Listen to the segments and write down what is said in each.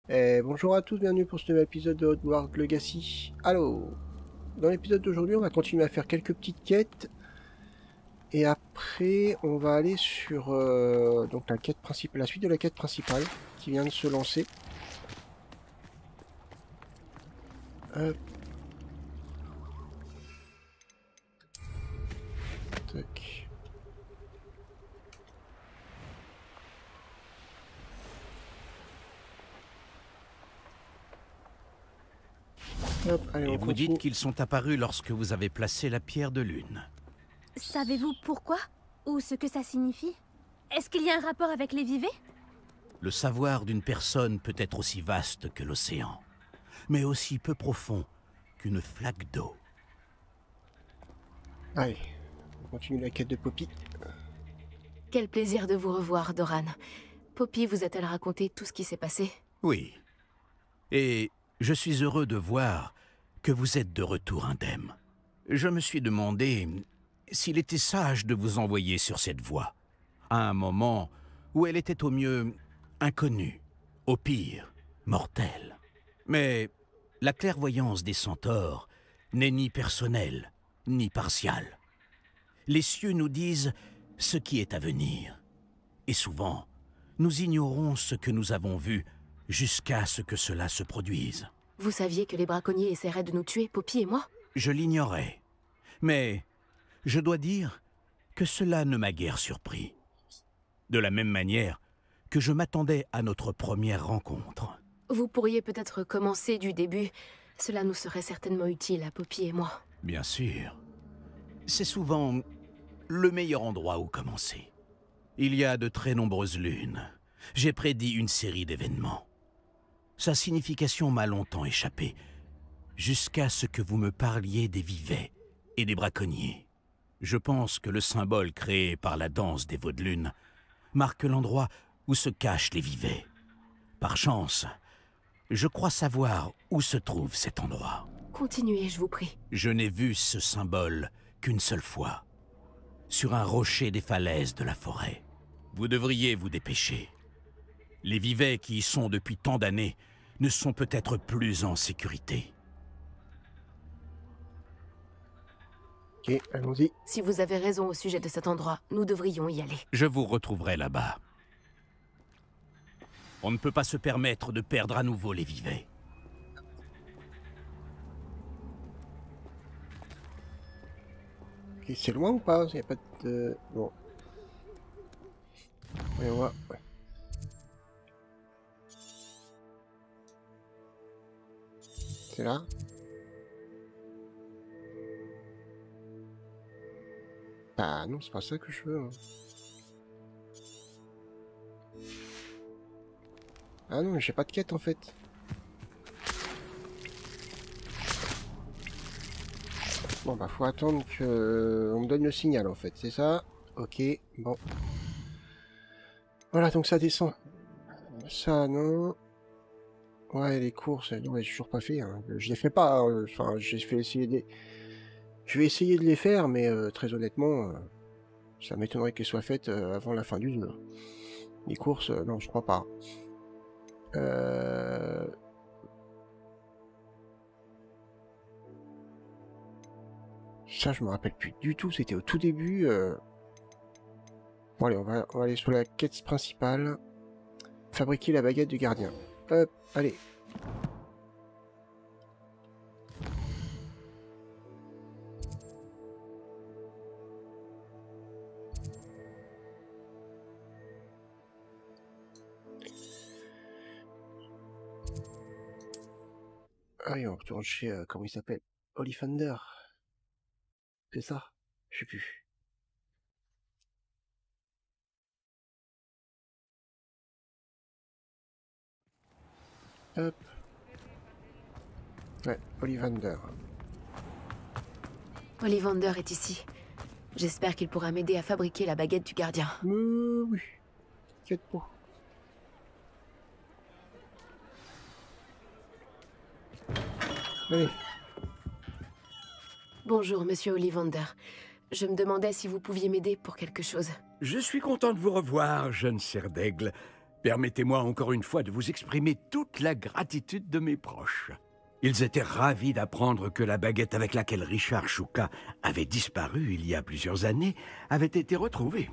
Bonjour à tous, bienvenue pour ce nouvel épisode de Hogwarts Legacy. Alors, dans l'épisode d'aujourd'hui, on va continuer à faire quelques petites quêtes. Et après, on va aller sur donc la quête principale, la suite de la quête principale qui vient de se lancer. Hop. Tac. Hop, allez, Et on vous continue. dites qu'ils sont apparus lorsque vous avez placé la pierre de lune. Savez-vous pourquoi? Ou ce que ça signifie? Est-ce qu'il y a un rapport avec les vivets? Le savoir d'une personne peut être aussi vaste que l'océan, mais aussi peu profond qu'une flaque d'eau. Allez, on continue la quête de Poppy. Quel plaisir de vous revoir, Doran. Poppy vous a-t-elle raconté tout ce qui s'est passé? Oui. Et je suis heureux de voir que vous êtes de retour indemne. Je me suis demandé s'il était sage de vous envoyer sur cette voie, à un moment où elle était au mieux inconnue, au pire mortelle. Mais la clairvoyance des centaures n'est ni personnelle, ni partiale. Les cieux nous disent ce qui est à venir. Et souvent, nous ignorons ce que nous avons vu jusqu'à ce que cela se produise. Vous saviez que les braconniers essaieraient de nous tuer, Poppy et moi? Je l'ignorais. Mais je dois dire que cela ne m'a guère surpris. De la même manière que je m'attendais à notre première rencontre. Vous pourriez peut-être commencer du début. Cela nous serait certainement utile à Poppy et moi. Bien sûr. C'est souvent le meilleur endroit où commencer. Il y a de très nombreuses lunes. J'ai prédit une série d'événements. Sa signification m'a longtemps échappé, jusqu'à ce que vous me parliez des vivets et des braconniers. Je pense que le symbole créé par la danse des Vaudelunes marque l'endroit où se cachent les vivets. Par chance, je crois savoir où se trouve cet endroit. Continuez, je vous prie. Je n'ai vu ce symbole qu'une seule fois, sur un rocher des falaises de la forêt. Vous devriez vous dépêcher. Les vivets qui y sont depuis tant d'années ne sont peut-être plus en sécurité. Ok, allons-y. Si vous avez raison au sujet de cet endroit, nous devrions y aller. Je vous retrouverai là-bas. On ne peut pas se permettre de perdre à nouveau les vivets. Ok, c'est loin ou pas? Il n'y a pas de... Bon. Voyons voir. Ouais. C'est là. Bah non, c'est pas ça que je veux. Hein. Ah non, j'ai pas de quête en fait. Bon bah faut attendre que on me donne le signal en fait, c'est ça? Ok, bon. Voilà, donc ça descend. Ça non. Ouais, les courses, non, mais j'ai toujours pas fait. Hein. Je les fais pas. Hein. Enfin, j'ai fait essayer des... Je vais essayer de les faire, mais très honnêtement, ça m'étonnerait qu'elles soient faites avant la fin du jeu. Les courses, non, je crois pas. Ça, je me rappelle plus du tout. C'était au tout début. Bon, allez, on va aller sur la quête principale. Fabriquer la baguette du gardien. Hop, allez. Allez, on retourne chez... comment il s'appelle? Ollivander. C'est ça? Je sais plus. Hop. Ouais, Ollivander. Ollivander est ici. J'espère qu'il pourra m'aider à fabriquer la baguette du gardien. Oui. T'inquiète pas. Allez. Bonjour, monsieur Ollivander. Je me demandais si vous pouviez m'aider pour quelque chose. Je suis content de vous revoir, jeune serre d'aigle. Permettez-moi encore une fois de vous exprimer toute la gratitude de mes proches. Ils étaient ravis d'apprendre que la baguette avec laquelle Richard Shuka avait disparu il y a plusieurs années avait été retrouvée,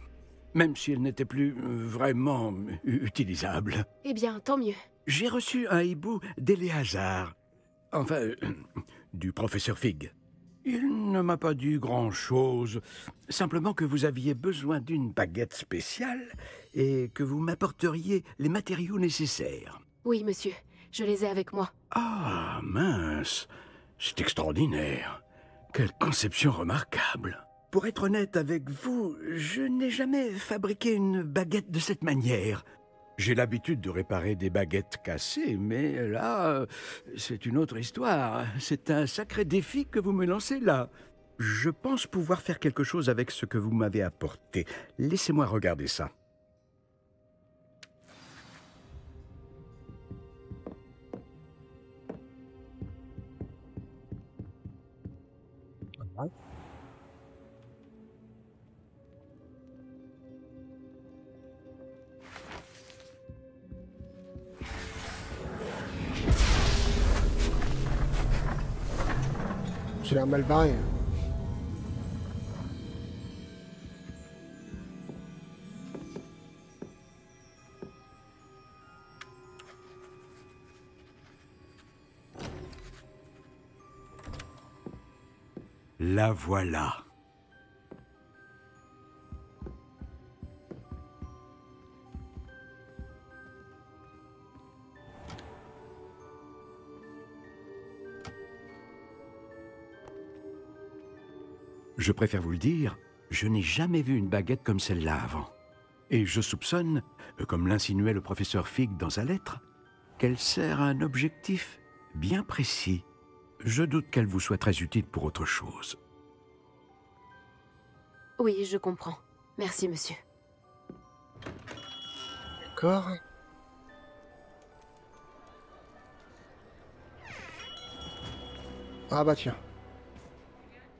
même si elle n'était plus vraiment utilisable. Eh bien, tant mieux. J'ai reçu un hibou d'Éléazar, enfin, du professeur Fig. Il ne m'a pas dit grand-chose, simplement que vous aviez besoin d'une baguette spéciale et que vous m'apporteriez les matériaux nécessaires. Oui, monsieur. Je les ai avec moi. Ah, mince, c'est extraordinaire. Quelle conception remarquable. Pour être honnête avec vous, je n'ai jamais fabriqué une baguette de cette manière. J'ai l'habitude de réparer des baguettes cassées, mais là, c'est une autre histoire. C'est un sacré défi que vous me lancez là. Je pense pouvoir faire quelque chose avec ce que vous m'avez apporté. Laissez-moi regarder ça. C'est l'air mal barré. La voilà. Je préfère vous le dire, je n'ai jamais vu une baguette comme celle-là avant. Et je soupçonne, comme l'insinuait le professeur Fig dans sa lettre, qu'elle sert à un objectif bien précis. Je doute qu'elle vous soit très utile pour autre chose. Oui, je comprends. Merci, monsieur. D'accord. Ah bah tiens.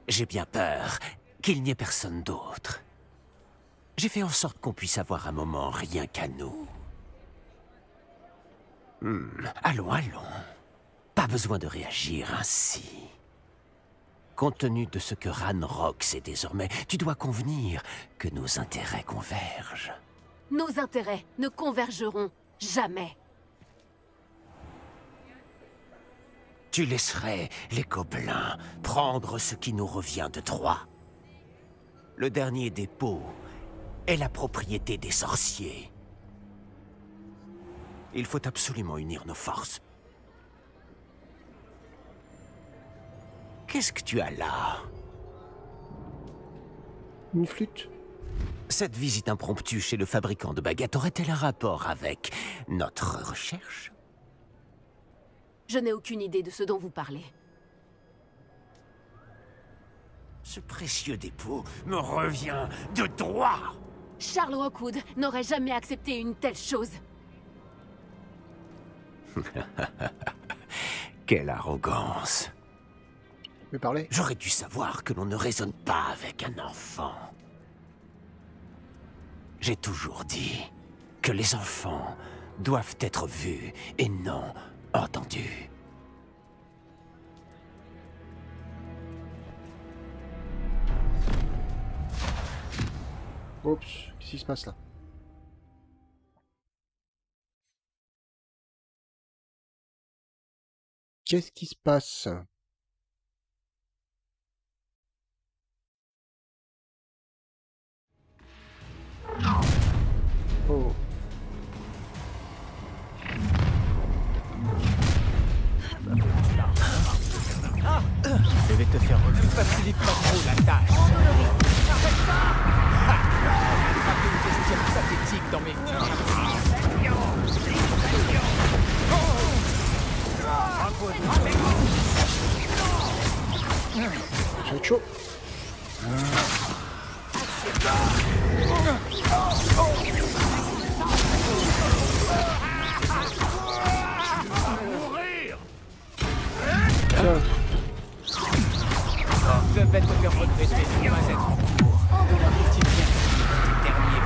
J'ai bien peur qu'il n'y ait personne d'autre. J'ai fait en sorte qu'on puisse avoir un moment rien qu'à nous. Allons, allons. Pas besoin de réagir ainsi. Compte tenu de ce que Ranrock sait désormais, tu dois convenir que nos intérêts convergent. Nos intérêts ne convergeront jamais. Tu laisserais les gobelins prendre ce qui nous revient de droit. Le dernier dépôt est la propriété des sorciers. Il faut absolument unir nos forces. Qu'est-ce que tu as là? Une flûte. Cette visite impromptue chez le fabricant de baguettes aurait-elle un rapport avec notre recherche? Je n'ai aucune idée de ce dont vous parlez. Ce précieux dépôt me revient de droit. Charles Rockwood n'aurait jamais accepté une telle chose. Quelle arrogance. Tu peux parler? J'aurais dû savoir que l'on ne raisonne pas avec un enfant. J'ai toujours dit que les enfants doivent être vus et non entendus. Oups, qu'est-ce qui se passe là? Qu'est-ce qui se passe? Oh. Je vais te faire relever. Ne facilite pas trop la tâche. Arrête ça! Attraper une bestiole pathétique dans mes Ça va être chaud. Tiens. Je vais te faire regretter de ne pas être en cours. Tu viens de tes derniers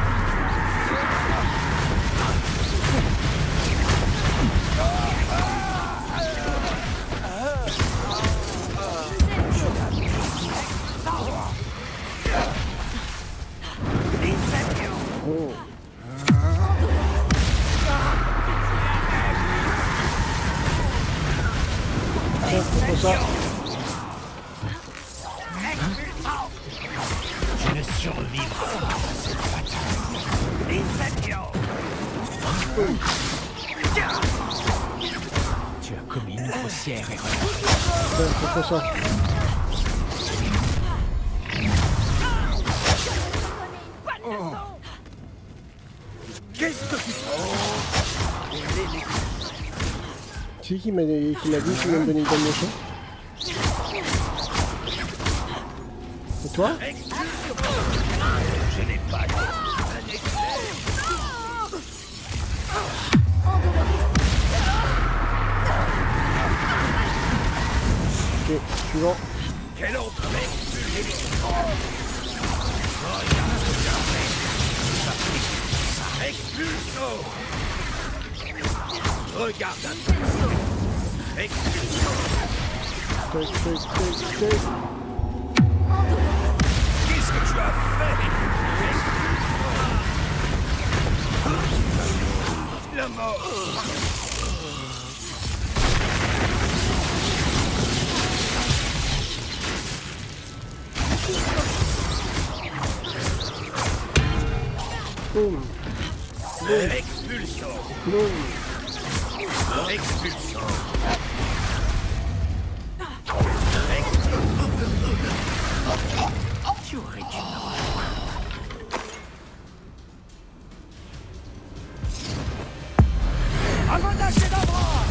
ça. Je ne survivrai pas à cette bataille. Tu as commis une grossière erreur. Ouais, c'est ça. Qu'est-ce que tu fais? C'est qui m'a dit qu'il me donnait une bonne leçon? C'est toi? Je n'ai pas Ok, suivant. Quel autre mec? Expulso! Regarde un peu. Expulso! Qu'est-ce que tu as fait? La mort! Boum. Expulsion! Boum. Expulsion! Tu aurais dû avantage d'abord!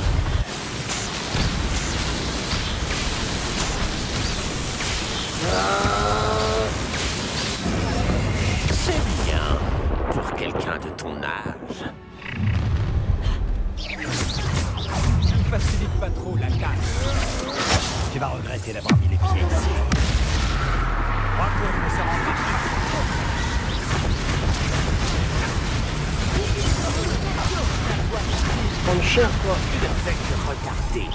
C'est bien pour quelqu'un de ton âge. Ne facilite pas trop la tâche. Tu vas regretter d'avoir mis les pieds ici. Rockwood ne se rend pas. Prendre cher, quoi. Tu ne fais que regarder.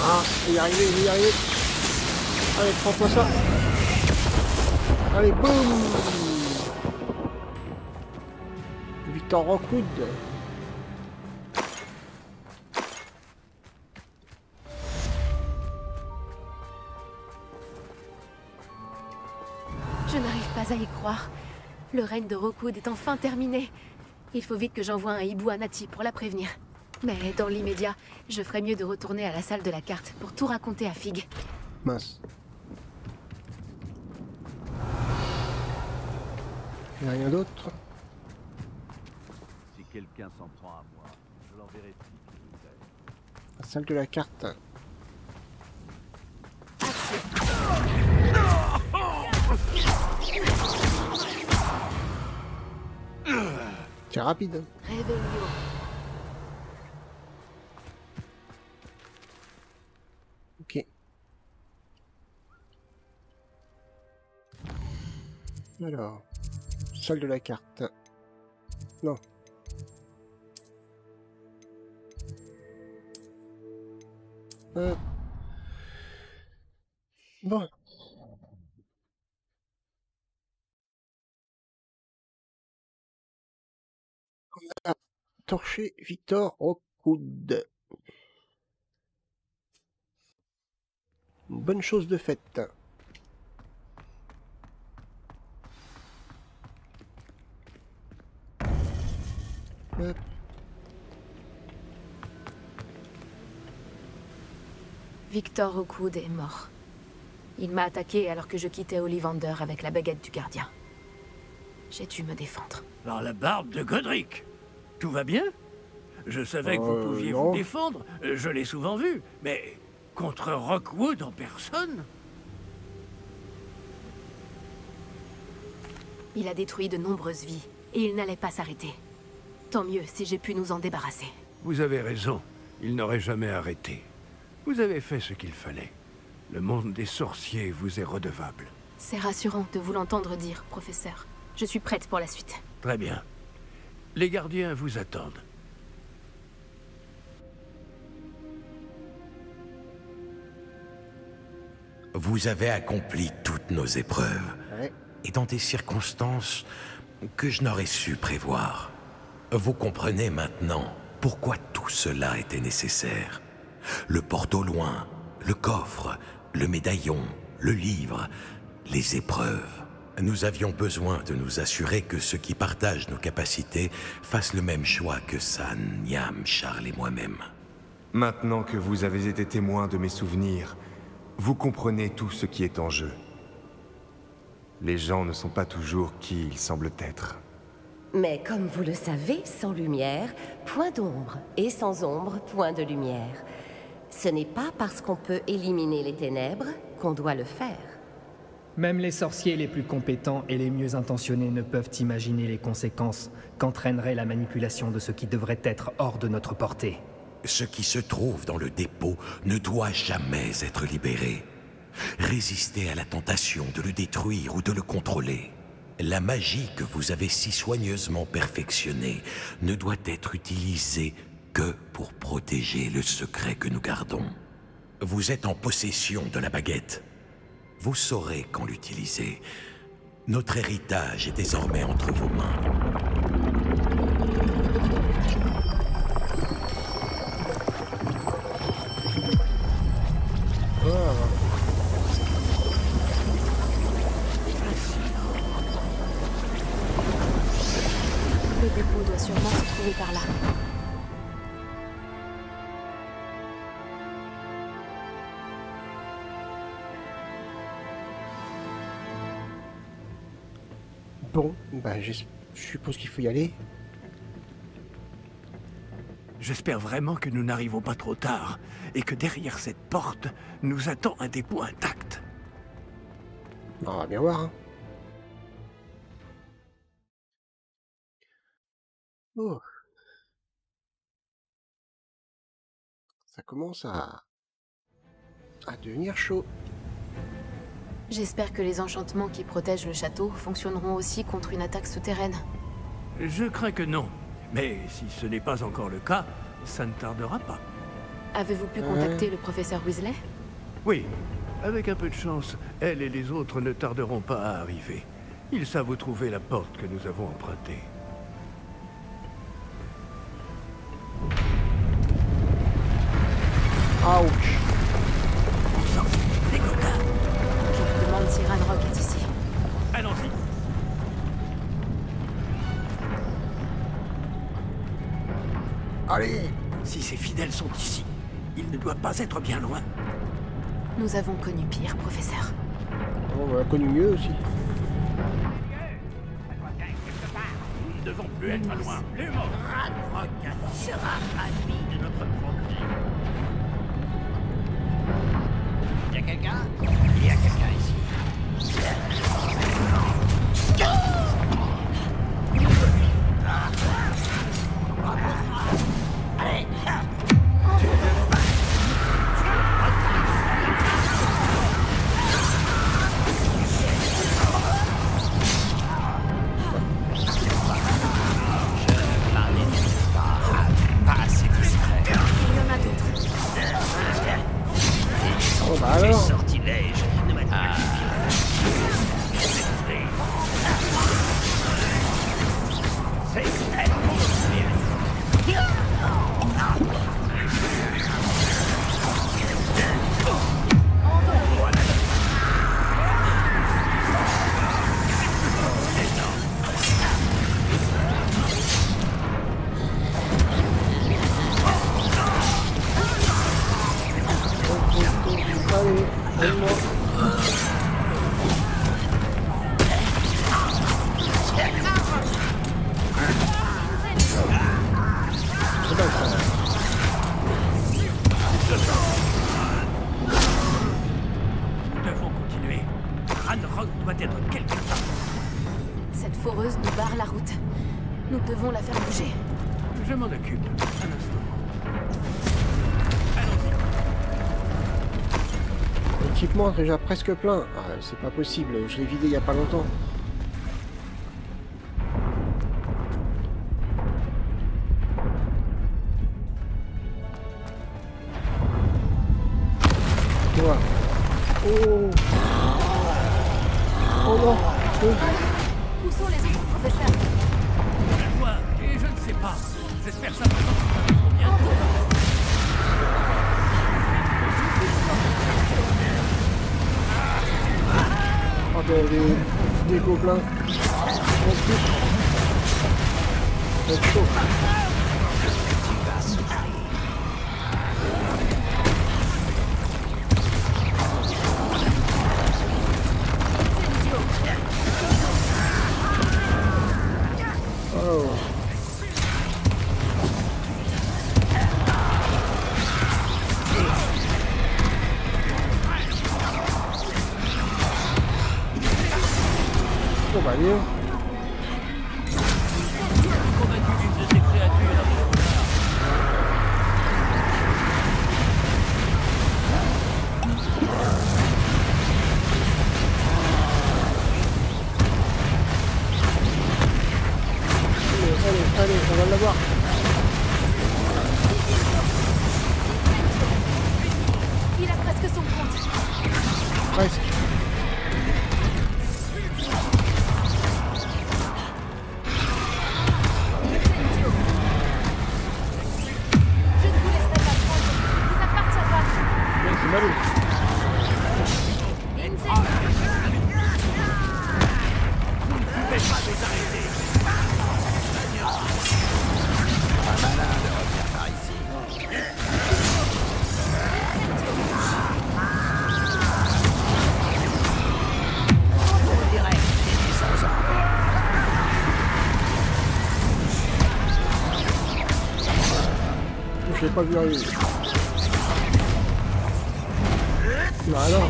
Ah, je vais y arriver, je vais y arriver. Allez, prends-toi ça. Allez, boum. Victor Rockwood. Je n'arrive pas à y croire. Le règne de Rockwood est enfin terminé. Il faut vite que j'envoie un hibou à Nati pour la prévenir. Mais dans l'immédiat, je ferais mieux de retourner à la salle de la carte pour tout raconter à Fig. Mince. Il n'y a rien d'autre. Si quelqu'un s'en prend à moi, je l'enverrai si tu voudrais. La salle de la carte. C'est rapide. Réveillon. Ok. Alors, salle de la carte. Non. Bon. On a torché Victor Rockwood. Une bonne chose de faite. Hop. Victor Rockwood est mort. Il m'a attaqué alors que je quittais Ollivander avec la baguette du gardien. J'ai dû me défendre. Par la barbe de Godric. Tout va bien? Je savais que vous pouviez non. vous défendre, je l'ai souvent vu, mais contre Rockwood en personne? Il a détruit de nombreuses vies, et il n'allait pas s'arrêter. Tant mieux si j'ai pu nous en débarrasser. Vous avez raison, il n'aurait jamais arrêté. Vous avez fait ce qu'il fallait. Le monde des sorciers vous est redevable. C'est rassurant de vous l'entendre dire, professeur. Je suis prête pour la suite. Très bien. Les gardiens vous attendent. Vous avez accompli toutes nos épreuves, Ouais. et dans des circonstances que je n'aurais su prévoir. Vous comprenez maintenant pourquoi tout cela était nécessaire. Le porte au loin, le coffre, le médaillon, le livre, les épreuves. Nous avions besoin de nous assurer que ceux qui partagent nos capacités fassent le même choix que San, Niam, Charles et moi-même. Maintenant que vous avez été témoin de mes souvenirs, vous comprenez tout ce qui est en jeu. Les gens ne sont pas toujours qui ils semblent être. Mais comme vous le savez, sans lumière, point d'ombre, et sans ombre, point de lumière. Ce n'est pas parce qu'on peut éliminer les ténèbres qu'on doit le faire. Même les sorciers les plus compétents et les mieux intentionnés ne peuvent imaginer les conséquences qu'entraînerait la manipulation de ce qui devrait être hors de notre portée. Ce qui se trouve dans le dépôt ne doit jamais être libéré. Résistez à la tentation de le détruire ou de le contrôler. La magie que vous avez si soigneusement perfectionnée ne doit être utilisée que pour protéger le secret que nous gardons. Vous êtes en possession de la baguette. Vous saurez quand l'utiliser. Notre héritage est désormais entre vos mains. Le dépôt doit sûrement se trouver par là. Bon, bah je suppose qu'il faut y aller. J'espère vraiment que nous n'arrivons pas trop tard, et que derrière cette porte, nous attend un dépôt intact. On va bien voir, hein. Oh. Ça commence à devenir chaud. J'espère que les enchantements qui protègent le château fonctionneront aussi contre une attaque souterraine. Je crains que non, mais si ce n'est pas encore le cas, ça ne tardera pas. Avez-vous pu contacter le professeur Weasley? Oui, avec un peu de chance, elle et les autres ne tarderont pas à arriver. Ils savent où trouver la porte que nous avons empruntée. Ouch. Les coquins! Je me demande si Ranrock est ici. Allons-y! Allez. Si ces fidèles sont ici, il ne doit pas être bien loin. Nous avons connu pire, professeur. On a connu mieux aussi. Nous ne devons plus être loin. Ranrock sera ravi de notre progrès. Il y a quelqu'un? Il y a quelqu'un ici. Allez! Pas assez discret. Il y en a d'autres. Oh bah alors. Sortilèges ne mettent pas Allez, donne-moi. C'est pas grave. Nous devons continuer. Ranrock doit être quelque part. Cette foreuse nous barre la route. Nous devons la faire bouger. Je m'en occupe. Un instant. Allons-y. L'équipement est déjà presque plein. Ah, c'est pas possible, je l'ai vidé il y a pas longtemps. non. Où sont les autres professeurs? Je vois, et je ne sais pas. J'espère simplement que ça va bien. Ah ben, des gobelins. En plus. Ça va être chaud. Oh. Oh bah bien. Convaincu d'une de ces créatures avec son art. Allez, on va l'avoir. Il a presque son compte. Presque. Je ne vous laisserai pas prendre ce qui vous appartient pas. C'est malou. Vous ne pouvez pas les arrêter. Je l'ai pas vu arriver. Bah alors.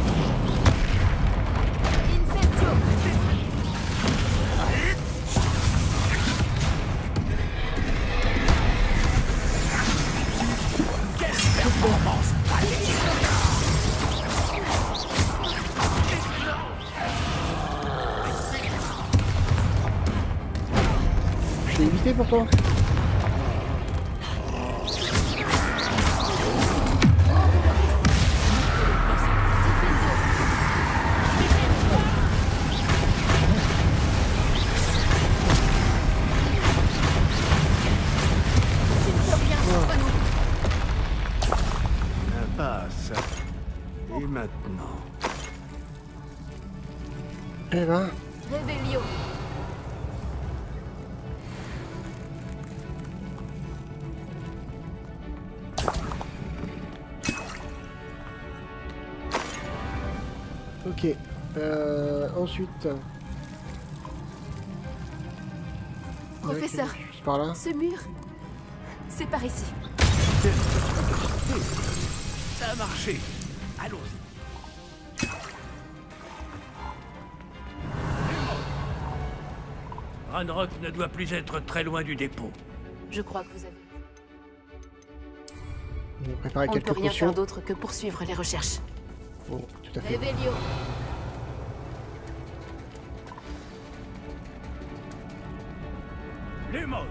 Je l'ai évité pourtant. Et maintenant? Eh ben. Réveillon. Ok. Ensuite. Professeur, C'est par là. ce mur, c'est par ici. Ça a marché. Allons-y. Ranrock ne doit plus être très loin du dépôt. Je crois que vous avez... On va préparer On ne quelques peut rien potions. faire d'autre que poursuivre les recherches. Bon, tout à fait. Réveillon. Lumos.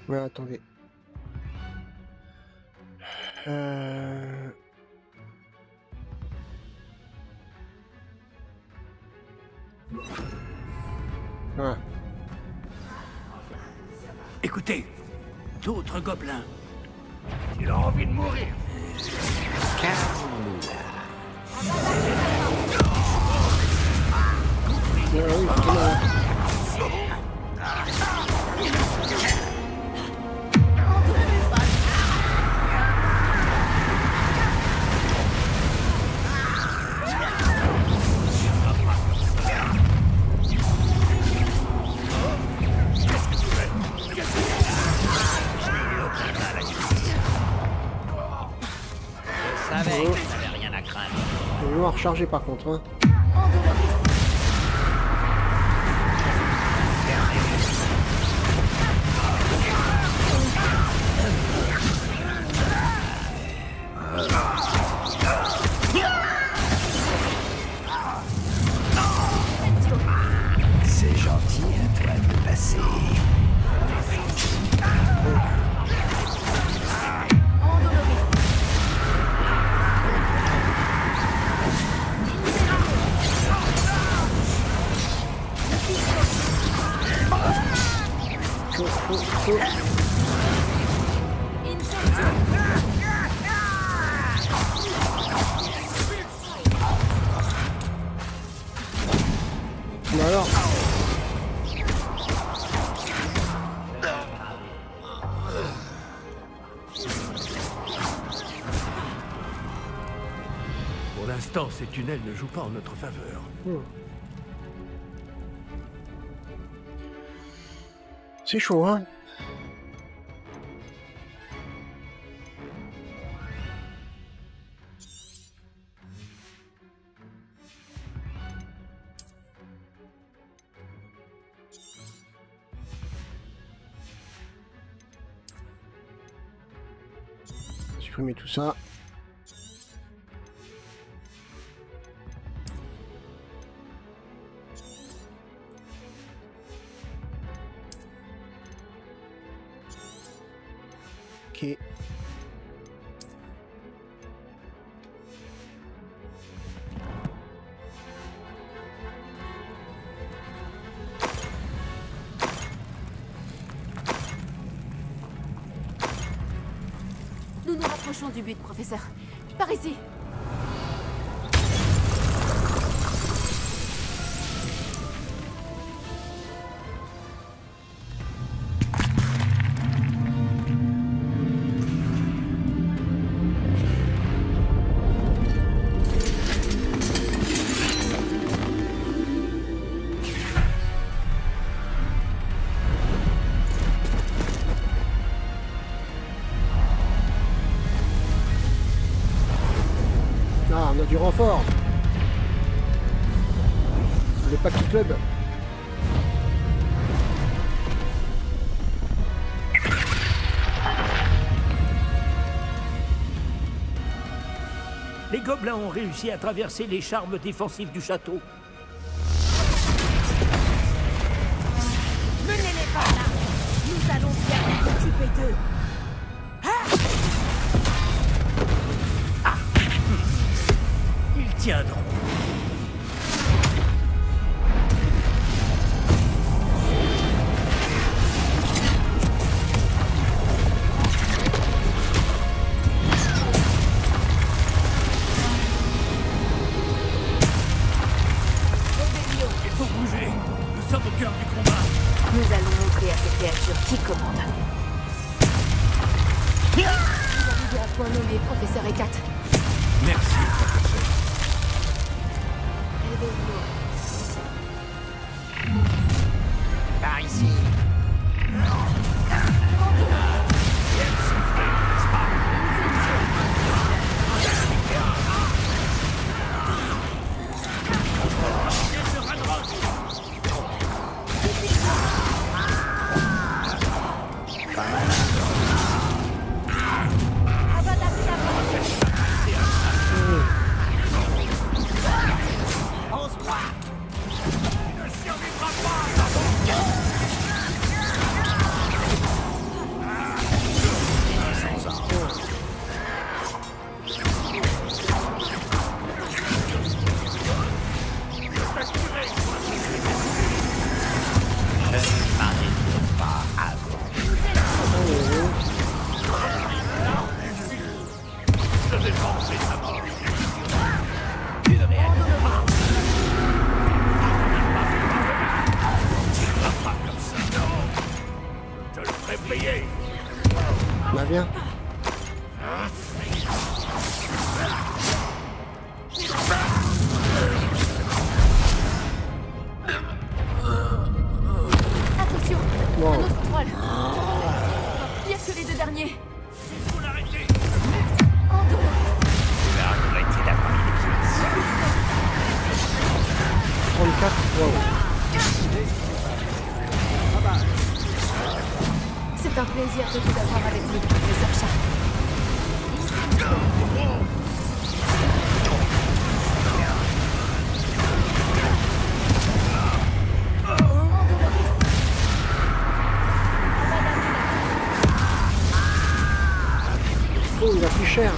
Ouais, attendez. Voilà. Écoutez, d'autres gobelins. Il a envie de mourir. Ouais, oui, voilà. On va recharger par contre. Hein. C'est gentil à toi de passer. chaud. Mais alors? Pour l'instant, ces tunnels ne jouent pas en notre faveur. C'est chaud, hein? Supprimer tout ça. Ok. Nous nous rapprochons du but, professeur. Par ici. Ah, on a du renfort. Le Packy Club. Les gobelins ont réussi à traverser les charmes défensifs du château. Menez-les par là. Nous allons bien nous occuper d'eux. Ils tiendront. Il faut bouger. Nous sommes au cœur du combat. Nous allons montrer à ces créatures qui commande. Vous arrivez à point nommé professeur Hécate. Merci, professeur. Par ici. Bah bien. Attention, Wow. un autre troll. Pire que les deux derniers. Il faut l'arrêter. Tu vas regretter d'avoir mis les pieds ici. 34. Wow. C'est un plaisir de vous avoir avec nous, professeur Chat. Oh, il a plus cher.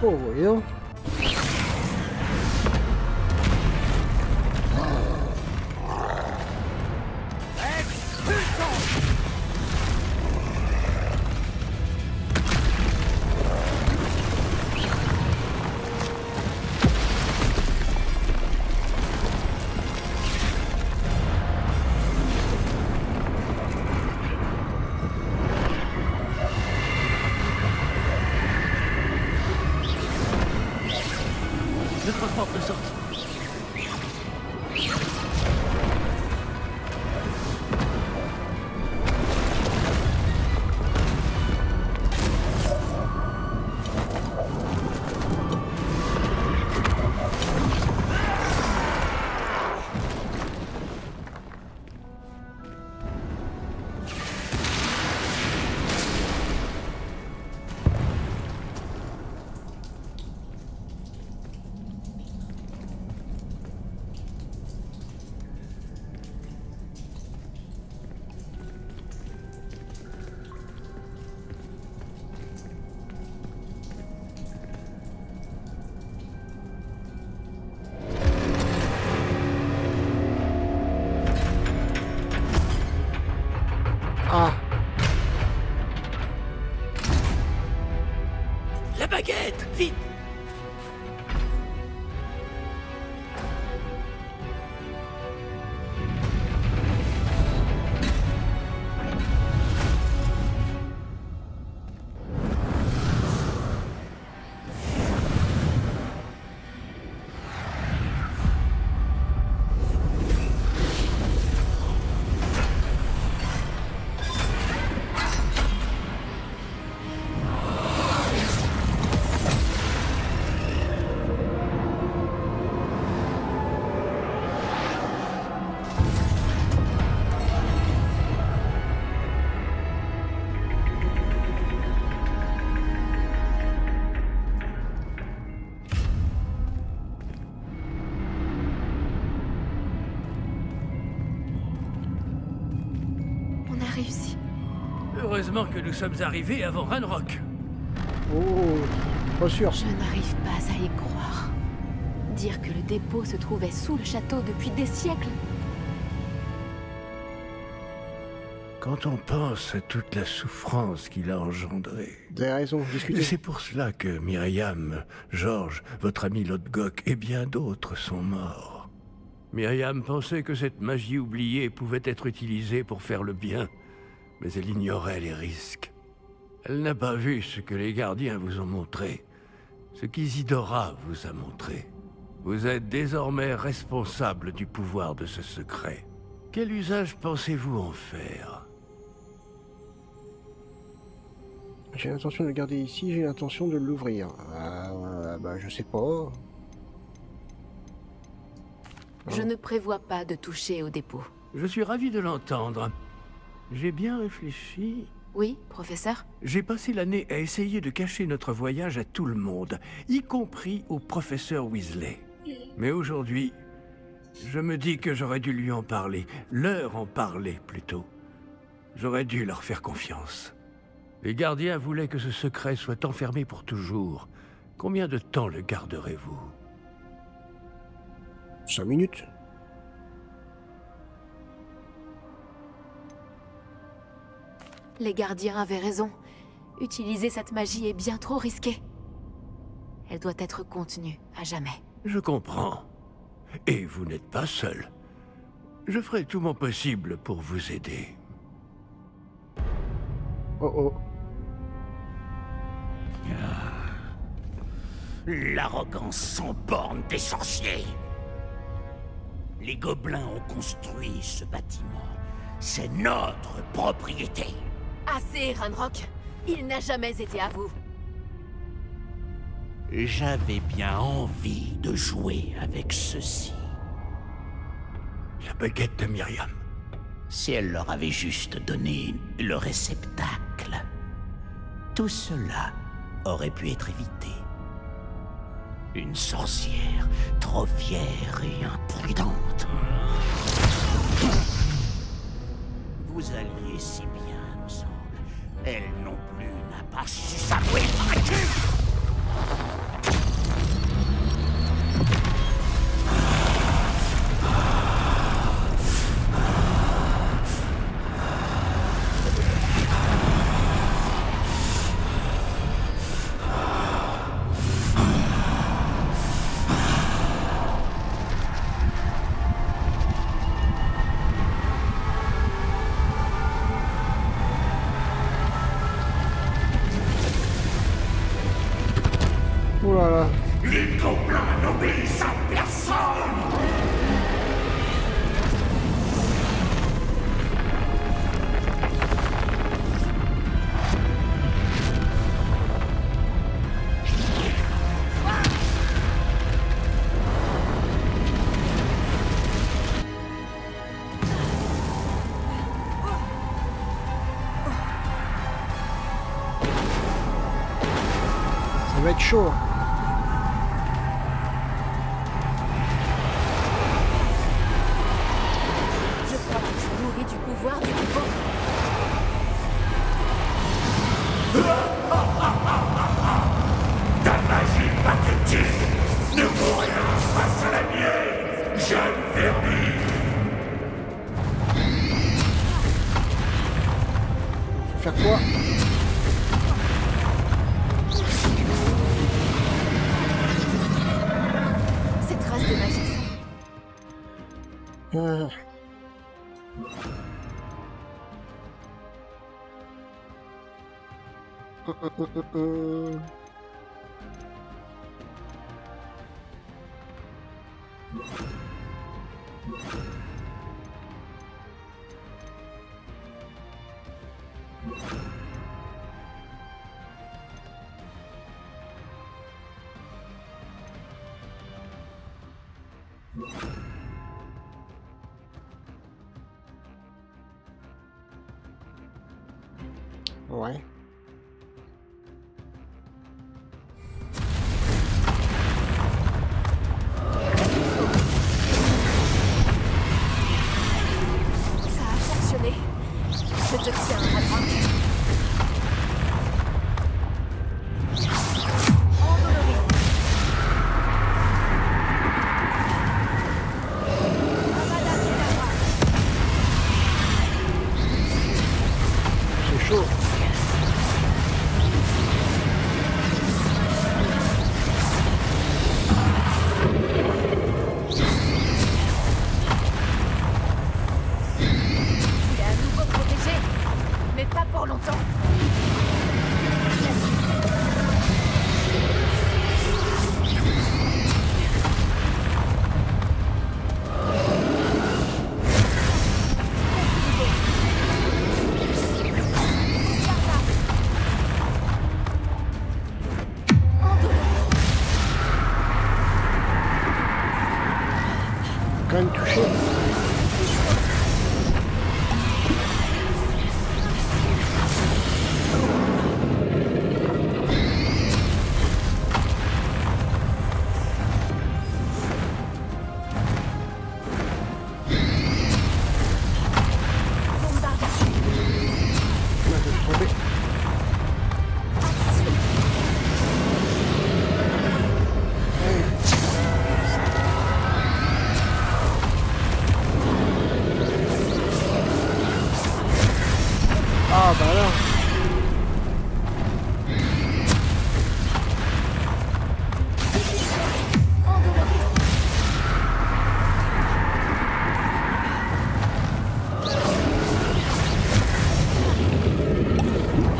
Oh, voyons. Notre porte de sortie. Ah. La baguette, vite! Réussi. Heureusement que nous sommes arrivés avant Ranrock. Oh, pas sûr. Je n'arrive pas à y croire. Dire que le dépôt se trouvait sous le château depuis des siècles. Quand on pense à toute la souffrance qu'il a engendrée... Vous avez raison, discutez. C'est pour cela que Myriam, Georges, votre ami Lodgok et bien d'autres sont morts. Myriam pensait que cette magie oubliée pouvait être utilisée pour faire le bien, mais elle ignorait les risques. Elle n'a pas vu ce que les gardiens vous ont montré, ce qu'Isidora vous a montré. Vous êtes désormais responsable du pouvoir de ce secret. Quel usage pensez-vous en faire? J'ai l'intention de le garder ici, j'ai l'intention de l'ouvrir. Bah, je sais pas. Je ne prévois pas de toucher au dépôt. Je suis ravi de l'entendre. J'ai bien réfléchi. Oui, professeur? J'ai passé l'année à essayer de cacher notre voyage à tout le monde, y compris au professeur Weasley. Mais aujourd'hui, je me dis que j'aurais dû lui en parler, leur en parler plutôt. J'aurais dû leur faire confiance. Les gardiens voulaient que ce secret soit enfermé pour toujours. Combien de temps le garderez-vous? 5 minutes. Les gardiens avaient raison. Utiliser cette magie est bien trop risqué. Elle doit être contenue à jamais. Je comprends. Et vous n'êtes pas seul. Je ferai tout mon possible pour vous aider. Oh oh. L'arrogance sans borne des sorciers. Les gobelins ont construit ce bâtiment. C'est notre propriété. Assez, Ranrock. Il n'a jamais été à vous. J'avais bien envie de jouer avec ceci. La baguette de Myriam. Si elle leur avait juste donné le réceptacle, tout cela aurait pu être évité. Une sorcière trop fière et imprudente. Vous alliez si bien ensemble. Elle non plus n'a pas su s'avouer. Oh là là. Les gobelins n'obéissent à personne. Ça va être chaud. Je crois qu'ils sont nourris du pouvoir du dépôt. Ta magie pathétique ne vaut rien face à la mienne, jeune vermine. Faut faire quoi? Ces traces de magie. Ouais. Ça a fonctionné. Je te tiens à droite. C'est chaud. Il est à nouveau protégé, mais pas pour longtemps. Quand même touché. Là, je suis tombé. Ah bah là.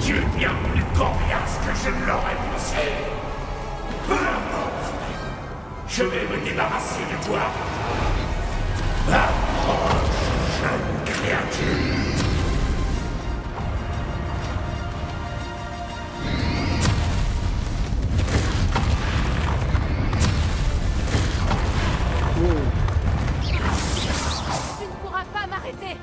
Tu es bien plus coriace que je ne l'aurais pensé. Peu importe. Je vais me débarrasser de toi. Approche, jeune créature. Tu ne pourras pas m'arrêter.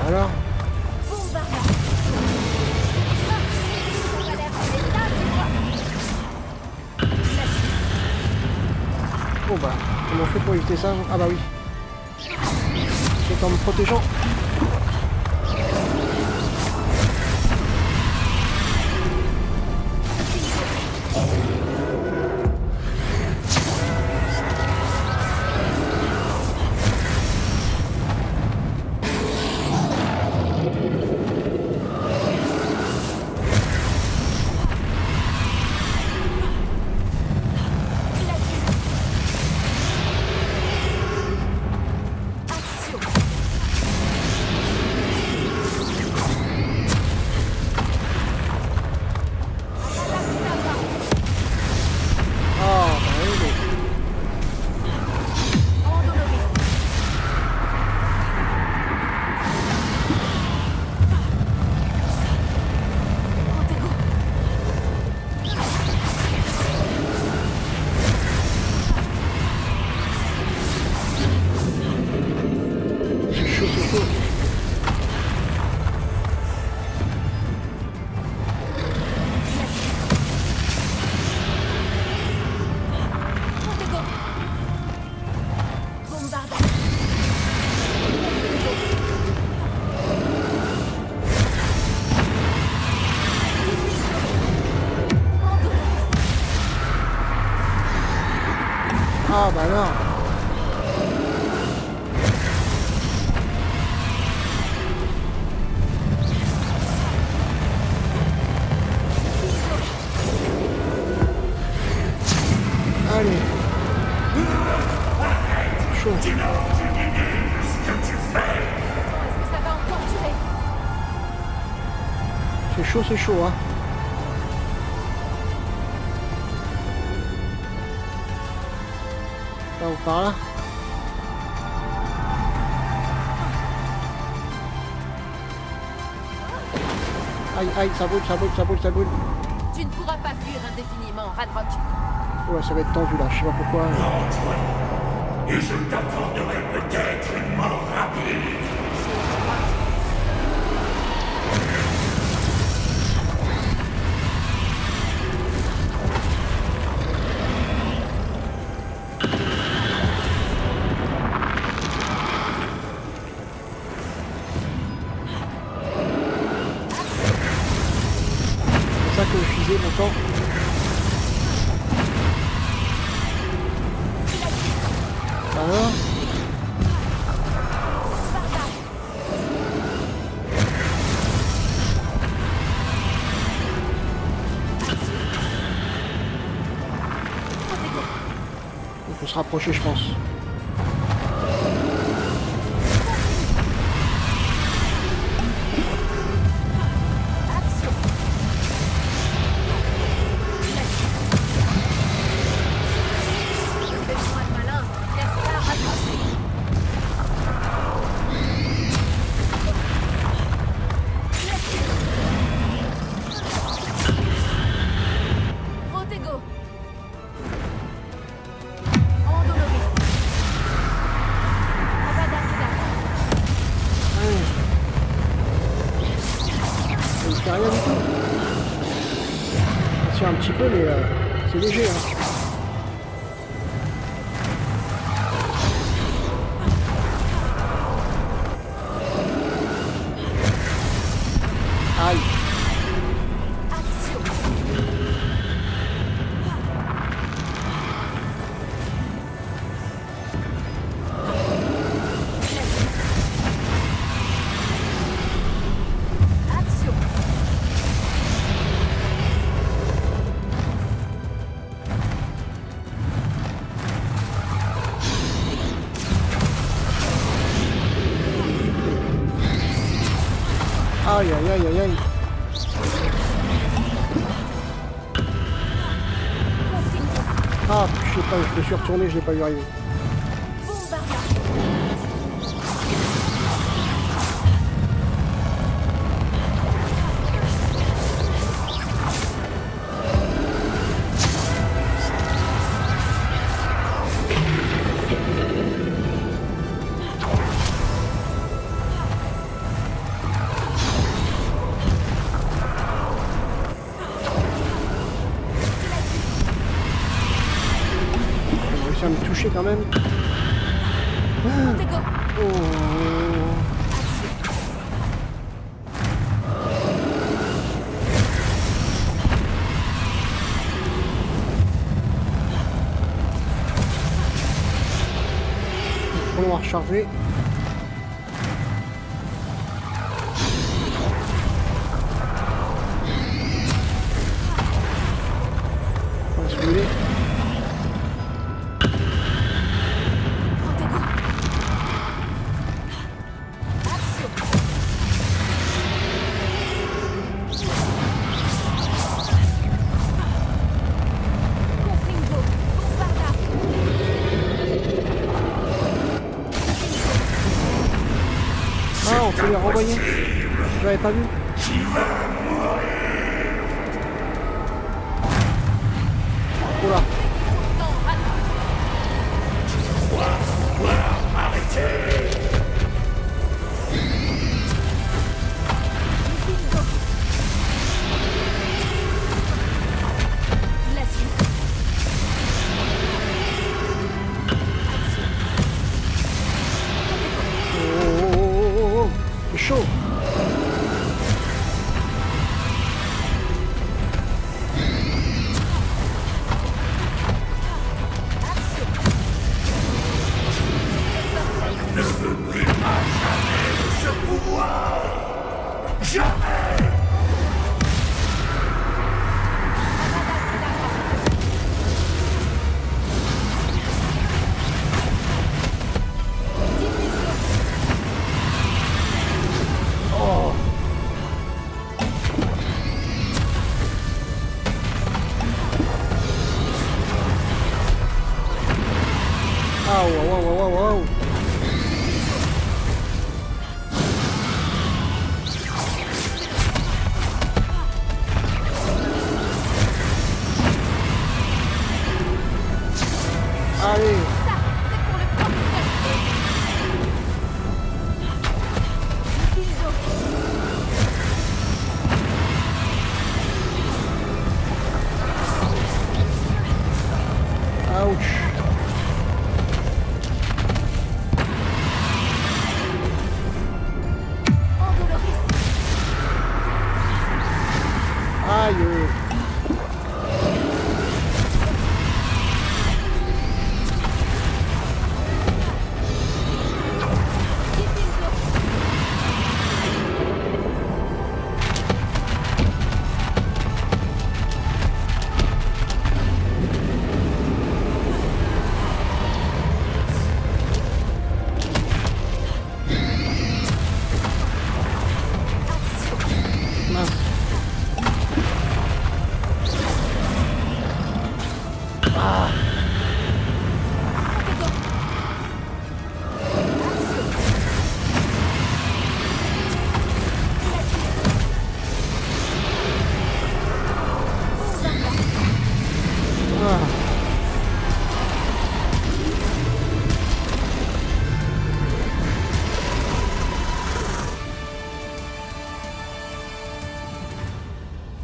Alors. Bon bah, comment on fait pour éviter ça? Ah bah oui. C'est en me protégeant. Ah bah là. Allez. Chaud. Est-ce que ça va encore durer? C'est chaud, hein. Là ou par là. Aïe, aïe, ça brûle, ça brûle, ça brûle, ça brûle. Tu ne pourras pas fuir indéfiniment, Ranrock. Ouais, ça va être tendu là, je sais pas pourquoi. Et je t'accorderai peut-être une mort rapide. C'est ça que je fusais mon temps. Alors il faut se rapprocher, je pense. Rien du tout. Ça tire un petit peu, mais c'est léger. Hein. Aïe. Aïe aïe aïe aïe aïe. Ah, je sais pas, je me suis retourné, je l'ai pas vu arriver. Ça me toucher quand même. Ah. Oh. On va recharger. On va se brûler. Ah, on peut les renvoyer. Je l'avais pas vu. Oula. C'est chaud. Jamais! Waouh. Allez. Ouch. Aïe.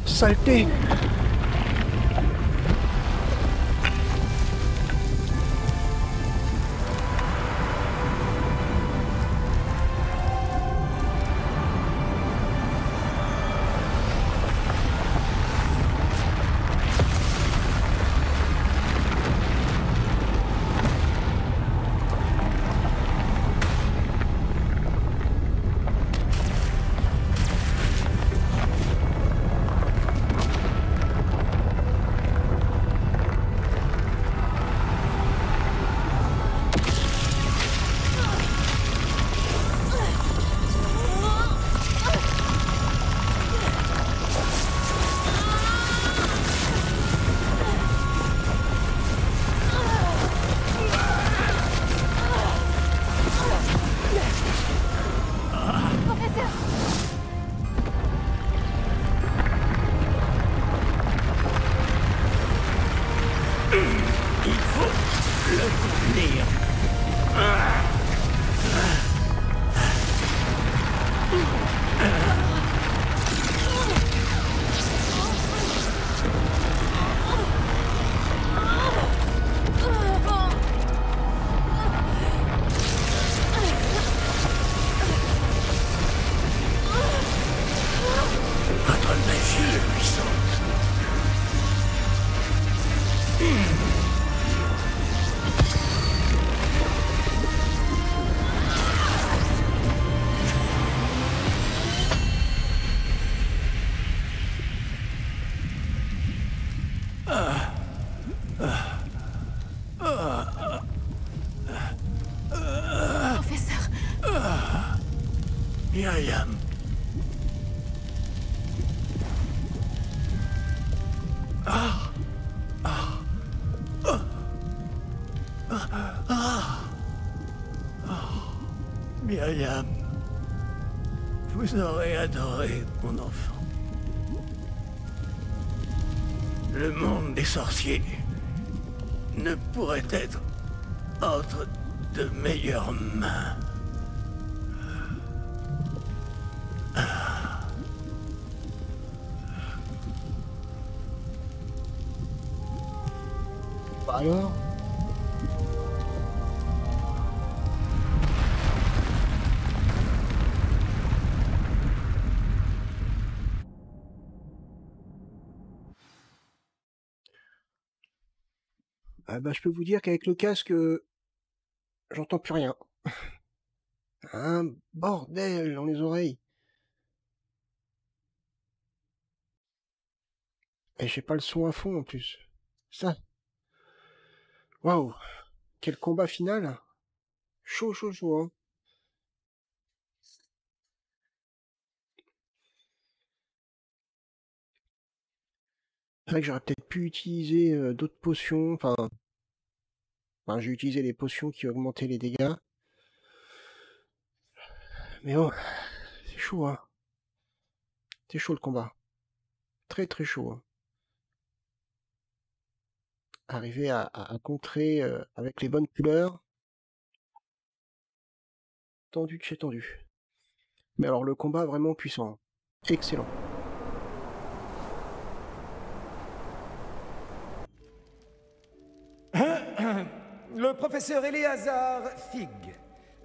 Saleté. Professeur. Myriam. Myriam, vous aurez adoré mon enfant. Le monde des sorciers ne pourrait être entre de meilleures mains. Alors? Ah bah, je peux vous dire qu'avec le casque, j'entends plus rien. Un bordel dans les oreilles. Et j'ai pas le son à fond en plus. Ça. Waouh. Quel combat final. Chaud, chaud, chaud, hein. C'est vrai que j'aurais peut-être pu utiliser d'autres potions. Enfin, j'ai utilisé les potions qui augmentaient les dégâts. Mais bon, c'est chaud, hein. C'est chaud le combat. Très très chaud, hein. Arriver à contrer avec les bonnes couleurs. Tendu de chez tendu. Mais alors le combat vraiment puissant. Excellent. Le professeur Éléazar Fig.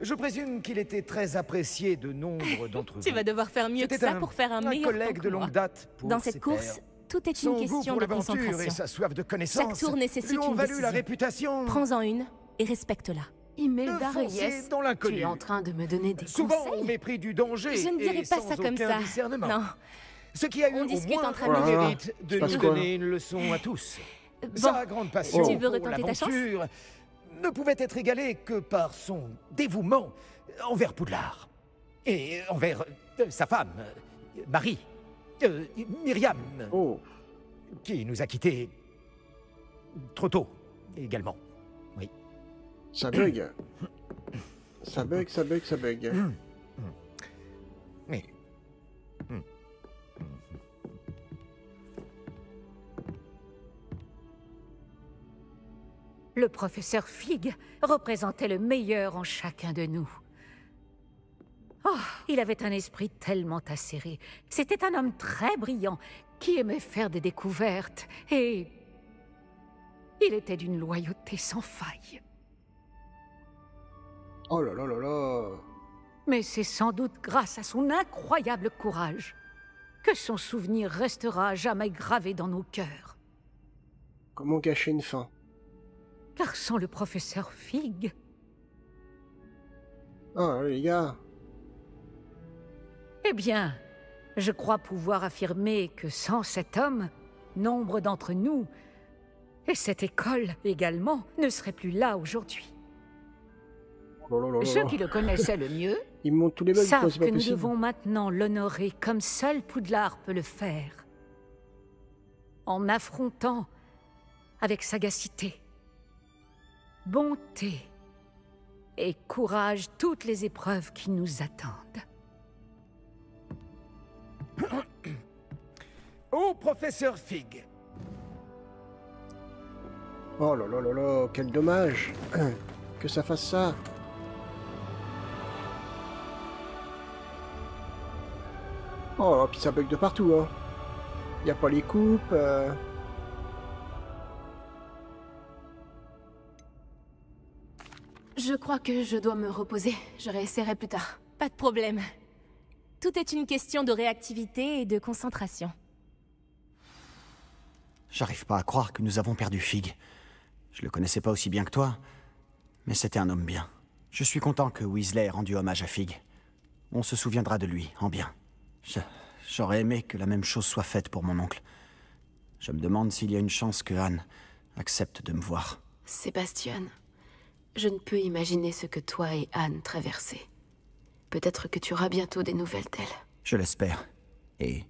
Je présume qu'il était très apprécié de nombre d'entre vous. Tu vas devoir faire mieux que ça pour faire un meilleur collègue temps de que moi. longue date pour Dans ses cette course, pairs. tout est Son une goût question pour de l'aventure concentration. et sa soif de connaissance Chaque tour nécessite lui ont une valu décision. la réputation. Prends-en une et respecte-la. Imelda de foncer Reyes, dans l'inconnu. tu es en train de me donner des Souvent conseils. au mépris du danger Je ne dirais et pas sans ça comme aucun ça. discernement. Non. Ce qui a eu On au discute moins entre le amis. mérite de passe nous quoi, donner une leçon à tous. Bon. Sa grande passion Tu veux pour retenter ta chance? l'aventure ne pouvait être égalée que par son dévouement envers Poudlard et envers sa femme, Marie, Myriam, qui nous a quittés trop tôt également. Oui. Ça bug. Ça bug, ça bug, ça bug. Mais... Le professeur Fig représentait le meilleur en chacun de nous. Oh, il avait un esprit tellement acéré. C'était un homme très brillant, qui aimait faire des découvertes, et... il était d'une loyauté sans faille. Oh là là là là. Mais c'est sans doute grâce à son incroyable courage que son souvenir restera à jamais gravé dans nos cœurs. Comment gâcher une fin? Car sans le professeur Fig... Ah, les gars. Eh bien, je crois pouvoir affirmer que sans cet homme, nombre d'entre nous, et cette école également, ne seraient plus là aujourd'hui. Oh là là là Ceux là. qui le connaissaient le mieux Ils me montrent tous les bugs, savent c'est pas que nous possible. devons maintenant l'honorer comme seul Poudlard peut le faire. En affrontant avec sagacité, bonté et courage toutes les épreuves qui nous attendent. Ô professeur Fig, Oh là là là là, quel dommage que ça fasse ça. Oh, puis ça bug de partout, hein. Y a pas les coupes. Je crois que je dois me reposer. Je réessayerai plus tard. Pas de problème. Tout est une question de réactivité et de concentration. J'arrive pas à croire que nous avons perdu Fig. Je le connaissais pas aussi bien que toi, mais c'était un homme bien. Je suis content que Weasley ait rendu hommage à Fig. On se souviendra de lui, en bien. J'aurais aimé que la même chose soit faite pour mon oncle. Je me demande s'il y a une chance que Anne accepte de me voir. Sébastien, je ne peux imaginer ce que toi et Anne traversez. Peut-être que tu auras bientôt des nouvelles d'elle. Je l'espère. Et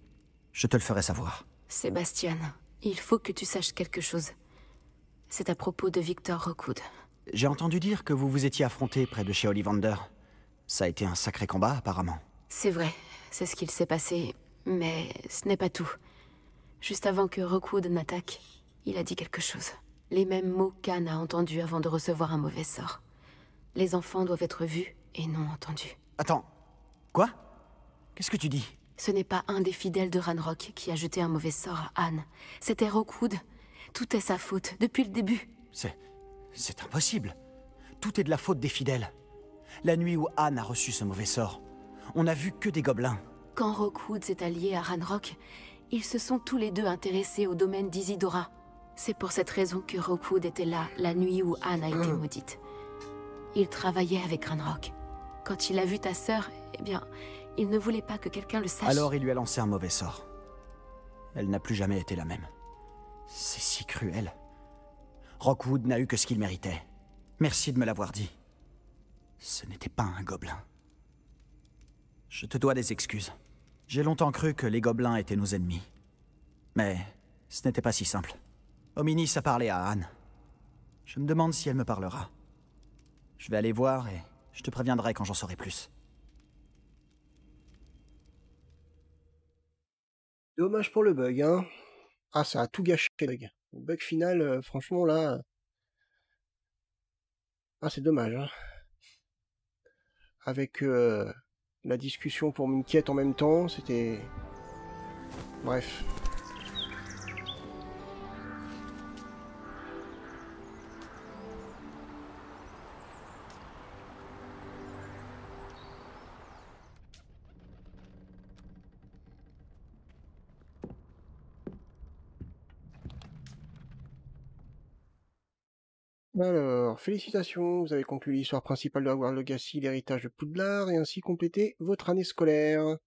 je te le ferai savoir. Sébastien, il faut que tu saches quelque chose. C'est à propos de Victor Rookwood. J'ai entendu dire que vous vous étiez affronté près de chez Ollivander. Ça a été un sacré combat, apparemment. C'est vrai, c'est ce qu'il s'est passé, mais ce n'est pas tout. Juste avant que Rookwood n'attaque, il a dit quelque chose. Les mêmes mots qu'Anne a entendus avant de recevoir un mauvais sort. Les enfants doivent être vus et non entendus. Attends, quoi? Qu'est-ce que tu dis? Ce n'est pas un des fidèles de Ranrock qui a jeté un mauvais sort à Anne. C'était Rookwood. Tout est sa faute, depuis le début. C'est impossible. Tout est de la faute des fidèles. La nuit où Anne a reçu ce mauvais sort, on n'a vu que des gobelins. Quand Rookwood s'est allié à Ranrock, ils se sont tous les deux intéressés au domaine d'Isidora. C'est pour cette raison que Rookwood était là, la nuit où Anne a été maudite. Il travaillait avec Ranrock. Quand il a vu ta sœur, eh bien, il ne voulait pas que quelqu'un le sache. Alors il lui a lancé un mauvais sort. Elle n'a plus jamais été la même. C'est si cruel. Rockwood n'a eu que ce qu'il méritait. Merci de me l'avoir dit. Ce n'était pas un gobelin. Je te dois des excuses. J'ai longtemps cru que les gobelins étaient nos ennemis. Mais ce n'était pas si simple. Hominis a parlé à Anne. Je me demande si elle me parlera. Je vais aller voir et je te préviendrai quand j'en saurai plus. Dommage pour le bug, hein. Ah, ça a tout gâché, le bug. Le bug final, franchement, là... Ah, c'est dommage, hein. Avec la discussion pour une quête en même temps, c'était... Bref. Alors, félicitations, vous avez conclu l'histoire principale de Hogwarts Legacy, l'héritage de Poudlard, et ainsi complété votre année scolaire.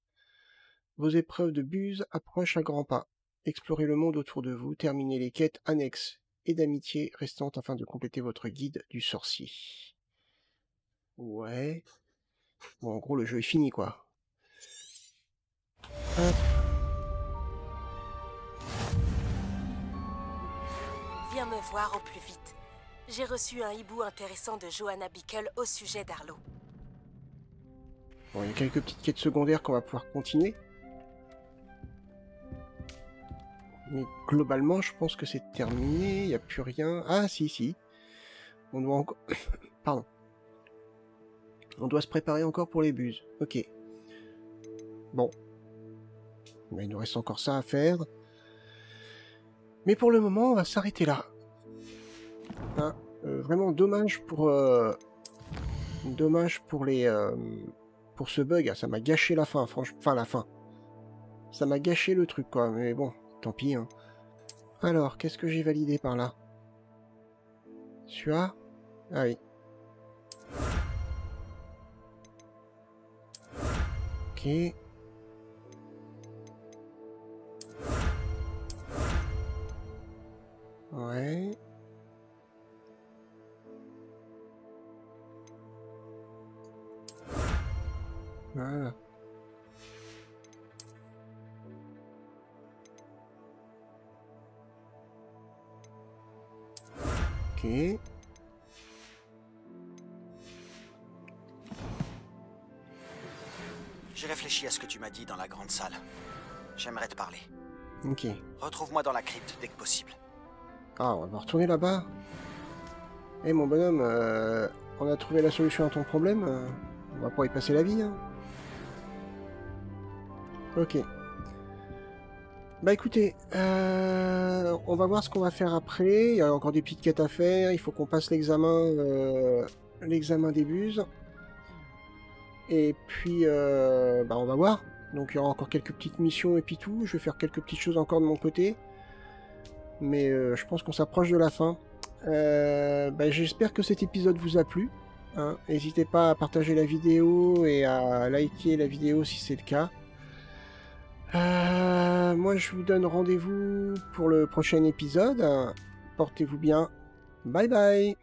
Vos épreuves de buse approchent à grands pas. Explorez le monde autour de vous, terminez les quêtes annexes et d'amitié restantes afin de compléter votre guide du sorcier. Ouais. Bon, en gros, le jeu est fini, quoi. Hop. Viens me voir au plus vite. J'ai reçu un hibou intéressant de Johanna Bickle au sujet d'Arlo. Bon, il y a quelques petites quêtes secondaires qu'on va pouvoir continuer. Mais globalement, je pense que c'est terminé, il n'y a plus rien. Ah, si. On doit encore... Pardon. On doit se préparer encore pour les buses. Ok. Bon. Mais il nous reste encore ça à faire. Mais pour le moment, on va s'arrêter là. Hein, vraiment dommage pour les pour ce bug. Ça m'a gâché la fin, franchement. Enfin, la fin. Ça m'a gâché le truc, quoi. Mais bon, tant pis. Hein. Alors, qu'est-ce que j'ai validé par là? Celui-là? Ah oui. Ok. Ouais. Voilà. Ok. J'ai réfléchi à ce que tu m'as dit dans la grande salle. J'aimerais te parler. Ok. Retrouve-moi dans la crypte dès que possible. Ah, on va retourner là-bas. Eh mon bonhomme, on a trouvé la solution à ton problème. On va pas y passer la vie, hein. Ok. Bah écoutez, on va voir ce qu'on va faire après. Il y a encore des petites quêtes à faire. Il faut qu'on passe l'examen des buses. Et puis, bah on va voir. Donc il y aura encore quelques petites missions et puis tout. Je vais faire quelques petites choses encore de mon côté. Mais je pense qu'on s'approche de la fin. Bah, j'espère que cet épisode vous a plu. Hein. N'hésitez pas à partager la vidéo et à liker la vidéo si c'est le cas. Moi je vous donne rendez-vous pour le prochain épisode. Portez-vous bien. Bye bye.